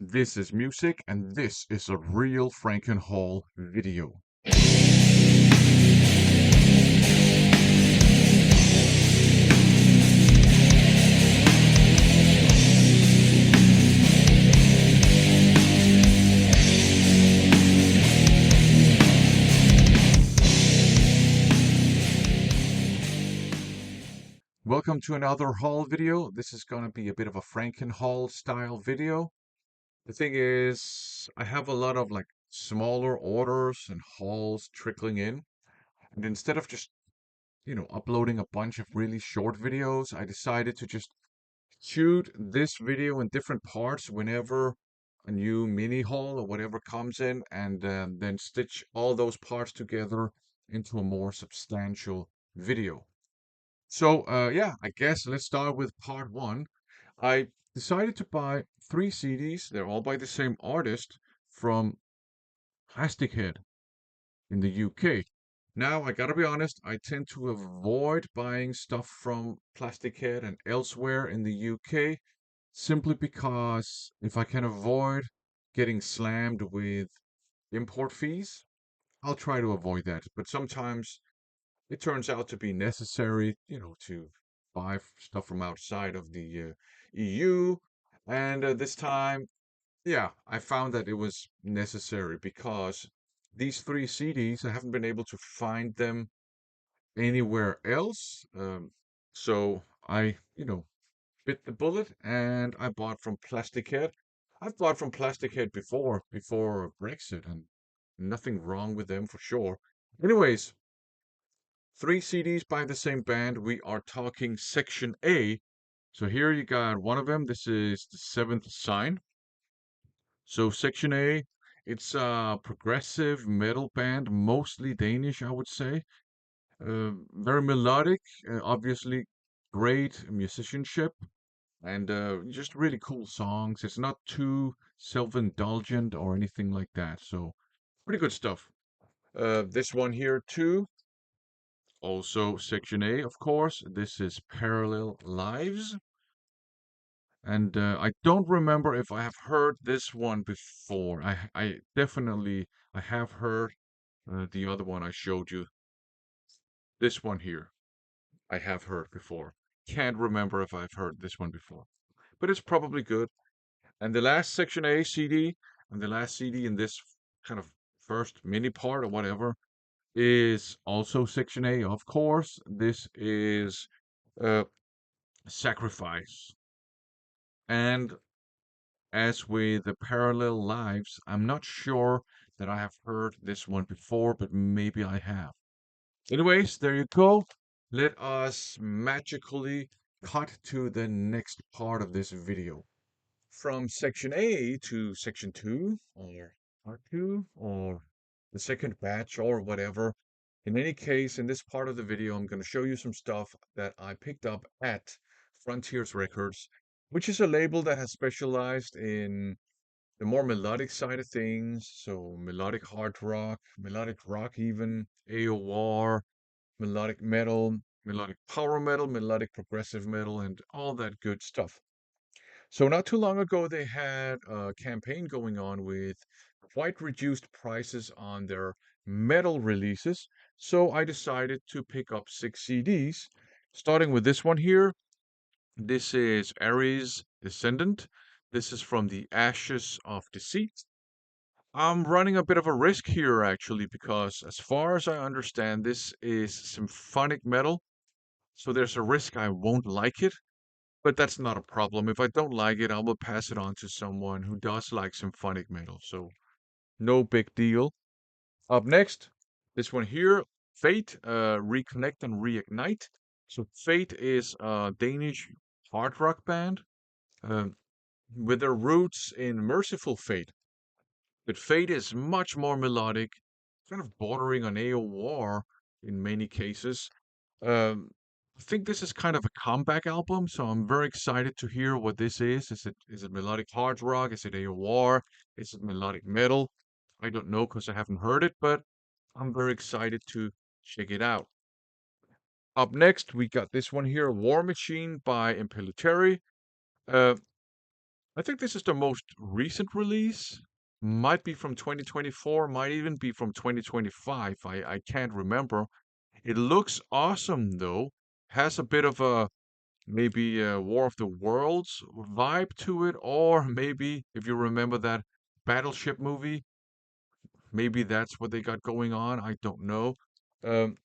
This is music, and this is a real Frankenhaul video. Welcome to another haul video. This is going to be a bit of a Frankenhaul style video. The thing is, I have a lot of smaller orders and hauls trickling in. And instead of just, uploading a bunch of really short videos, I decided to just shoot this video in different parts whenever a new mini haul or whatever comes in, and then stitch all those parts together into a more substantial video. So, yeah, I guess let's start with part one. I decided to buy three CDs. They're all by the same artist from Plastichead in the UK. Now, I gotta be honest, I tend to avoid buying stuff from Plastichead and elsewhere in the UK simply because if I can avoid getting slammed with import fees, I'll try to avoid that. But sometimes it turns out to be necessary, to buy stuff from outside of the EU. And this time, yeah, I found that it was necessary because these three CDs, I haven't been able to find them anywhere else. So I, bit the bullet and I bought from Plastichead. I've bought from Plastichead before Brexit, and nothing wrong with them for sure. Anyways, three CDs by the same band. We are talking Section A. So here you got one of them. This is the Seventh Sign. So Section A, it's a progressive metal band, mostly Danish, I would say. Very melodic, obviously great musicianship, and just really cool songs. It's not too self-indulgent or anything like that. So pretty good stuff. This one here too. Also, Section A, of course. This is Parallel Lives. And I don't remember if I have heard this one before. I definitely I have heard the other one I showed you. This one here, I have heard before. Can't remember if I've heard this one before, but it's probably good. And the last Section A CD, and the last CD in this kind of first mini part or whatever, is also Section A, of course. This is uh, Sacrifice. And as with the Parallel Lives, I'm not sure that I have heard this one before, but maybe I have. Anyways, there you go. Let us magically cut to the next part of this video. From Section A to Section 2, or Part 2, or the second batch, or whatever. In any case, in this part of the video, I'm going to show you some stuff that I picked up at Frontiers Records, which is a label that has specialized in the more melodic side of things. So melodic hard rock, melodic rock even, AOR, melodic metal, melodic power metal, melodic progressive metal, and all that good stuff. So not too long ago, they had a campaign going on with quite reduced prices on their metal releases. So I decided to pick up six CDs, starting with this one here. This is Ares Descendant. This is from the Ashes of Deceit. I'm running a bit of a risk here, actually, because as far as I understand, this is symphonic metal. So there's a risk I won't like it. But that's not a problem. If I don't like it, I will pass it on to someone who does like symphonic metal. So no big deal. Up next, this one here, Fate, Reconnect and Reignite. So Fate is a Danish hard rock band um, with their roots in Merciful Fate. But Fate is much more melodic, kind of bordering on AOR in many cases. Um, I think this is kind of a comeback album, so I'm very excited to hear what this is. Is it melodic hard rock? Is it AOR? Is it melodic metal? I don't know because I haven't heard it, but I'm very excited to check it out. Up next, we got this one here, War Machine by Impellitteri. Uh, I think this is the most recent release. Might be from 2024, might even be from 2025. I can't remember. It looks awesome though. Has a bit of a maybe a War of the Worlds vibe to it, or maybe if you remember that Battleship movie, maybe that's what they got going on. I don't know. Um,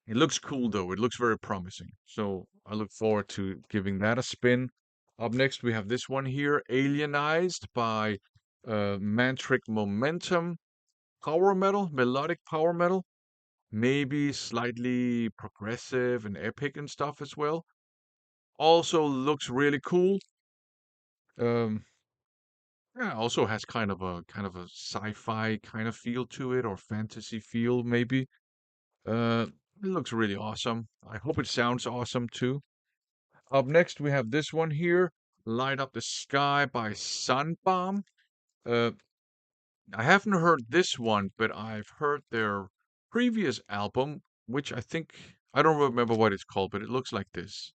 it looks cool though. It looks very promising. So I look forward to giving that a spin. Up next, we have this one here, Alienized by Mantric Momentum. Power metal, melodic power metal, maybe slightly progressive and epic and stuff as well. Also looks really cool. Um, yeah, also has kind of a sci-fi kind of feel to it or fantasy feel maybe. It looks really awesome. I hope it sounds awesome too. Up next, we have this one here, Light Up the Sky by Sunbomb. Uh, I haven't heard this one, but I've heard their previous album, which I don't remember what it's called, but it looks like this.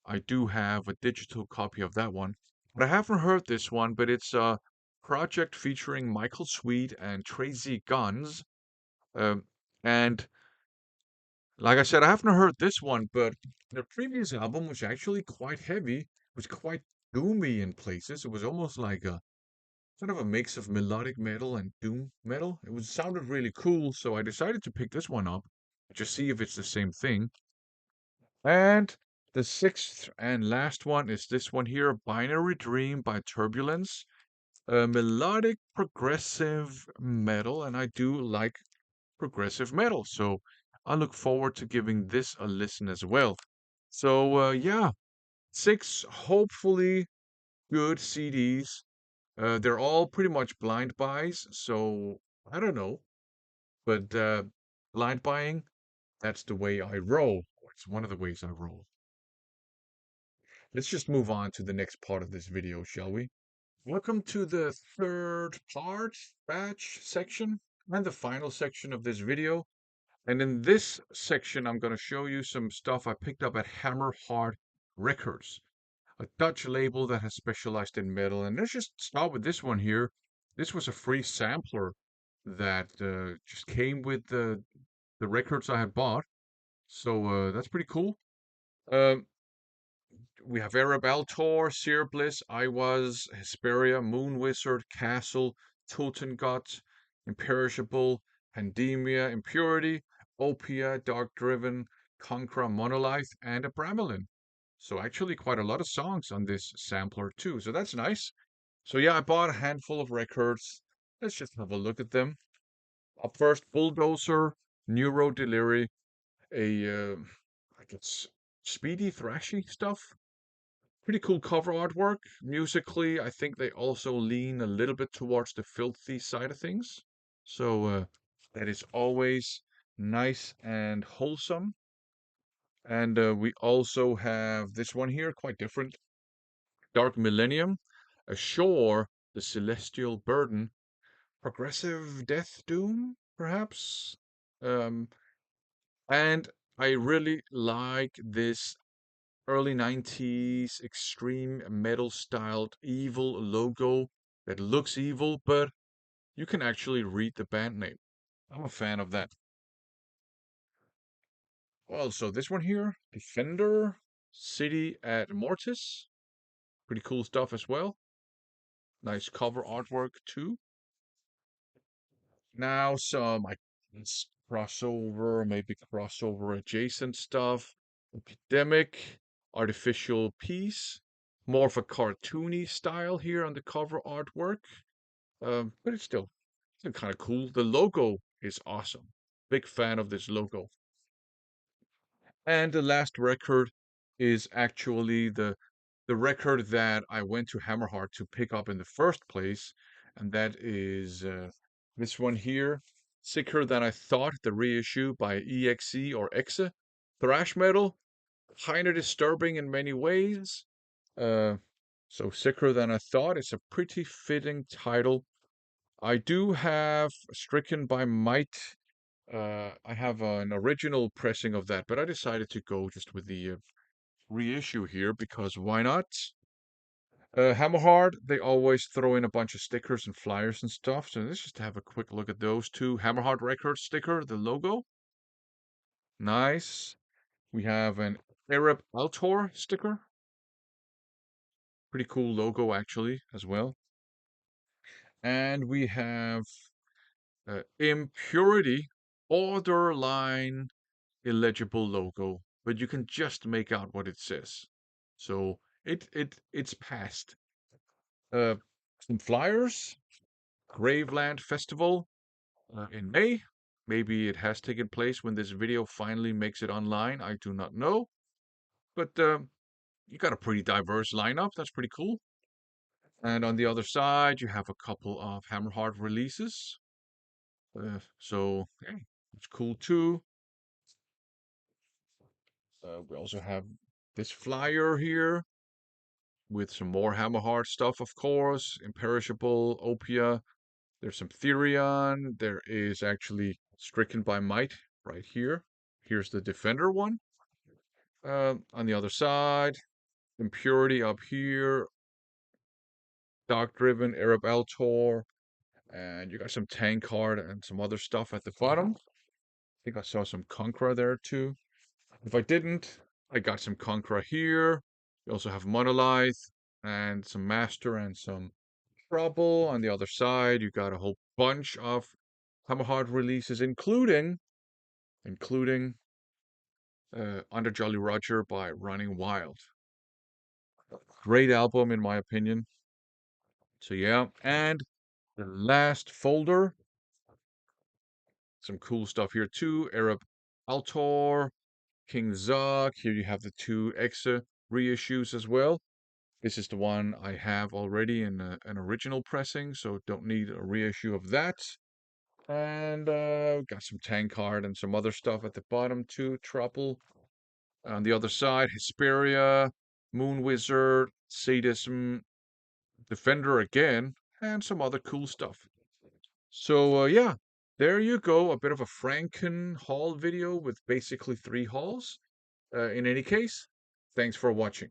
I do have a digital copy of that one. But I haven't heard this one, but it's a project featuring Michael Sweet and Tracy Guns. Um, and like I said, I haven't heard this one, but their previous album was actually quite heavy. It was quite doomy in places. It was almost like a sort of a mix of melodic metal and doom metal. It was sounded really cool, so I decided to pick this one up, just see if it's the same thing. And the sixth and last one is this one here, Binary Dream by Turbulence. Melodic progressive metal, and I do like progressive metal, so I look forward to giving this a listen as well. So yeah, six hopefully good CDs. They're all pretty much blind buys, so I don't know, but blind buying, that's the way I roll. It's one of the ways I roll. Let's just move on to the next part of this video, shall we? Welcome to the third part, batch section, and the final section of this video. And in this section, I'm going to show you some stuff I picked up at Hammerheart Records, a Dutch label that has specialized in metal. And let's just start with this one here. This was a free sampler that just came with the records I had bought. So that's pretty cool. Um, we have Arab Altor, Seer Bliss, I Was, Hesperia, Moon Wizard, Castle, Totengot, Imperishable, Pandemia, Impurity, Opia, Dark Driven, Conqueror, Monolith, and Abramelin. So actually quite a lot of songs on this sampler too. So that's nice. So yeah, I bought a handful of records. Let's just have a look at them. Up first, Bulldozer, Neuro Deliri, I guess speedy thrashy stuff. Pretty cool cover artwork. Musically, I think they also lean a little bit towards the filthy side of things. So that is always nice and wholesome. And we also have this one here, quite different. Dark Millennium, Ashore, The Celestial Burden, Progressive Death Doom, perhaps. Um, and I really like this early 90s extreme metal styled evil logo that looks evil, but you can actually read the band name. I'm a fan of that. Well, so this one here, Defender, City at Mortis. Pretty cool stuff as well. Nice cover artwork too. Now some I guess crossover, maybe crossover adjacent stuff. Epidemic, Artificial Peace, more of a cartoony style here on the cover artwork. But it's still kind of cool. The logo is awesome. Big fan of this logo. And the last record is actually the record that I went to Hammerheart to pick up in the first place, and that is this one here, Sicker Than I Thought, the reissue by EXE or EXE, thrash metal, kind of disturbing in many ways. Uh, so Sicker Than I Thought is a pretty fitting title. I do have Stricken by Might. I have an original pressing of that, but I decided to go just with the reissue here because why not? Hammerheart, they always throw in a bunch of stickers and flyers and stuff. So let's just have a quick look at those two. Hammerheart Records sticker, the logo. Nice. We have an Arab Altor sticker. Pretty cool logo, actually, as well. And we have Impurity borderline illegible logo, but you can just make out what it says. So it's past. Uh, some flyers, Graveland Festival in May. Maybe it has taken place when this video finally makes it online. I do not know. But you got a pretty diverse lineup. That's pretty cool. And on the other side, you have a couple of Hammerheart releases. So yeah, it's cool too. We also have this flyer here with some more Hammerheart stuff, of course. Imperishable, Opia. There's some Therion. There is actually Stricken by Might right here. Here's the Defender one. On the other side, Impurity up here. Dark Driven, Arab Altor. And you got some Tankard and some other stuff at the bottom. I think I saw some Conqueror there too. If I didn't, I got some Conqueror here. We also have Monolith and some Master and some Trouble. On the other side, you got a whole bunch of Hammerheart releases, including Under Jolly Roger by Running Wild. Great album in my opinion. So yeah, and the last folder, some cool stuff here too. Arab Altor, King Zog. Here you have the two Exa reissues as well. This is the one I have already in an original pressing, so don't need a reissue of that. And got some Tankard and some other stuff at the bottom too. Trouble. On the other side, Hesperia, Moon Wizard, Sadism, Defender again, and some other cool stuff. So yeah, there you go. A bit of a Frankenhaul video with basically 3 hauls. In any case, thanks for watching.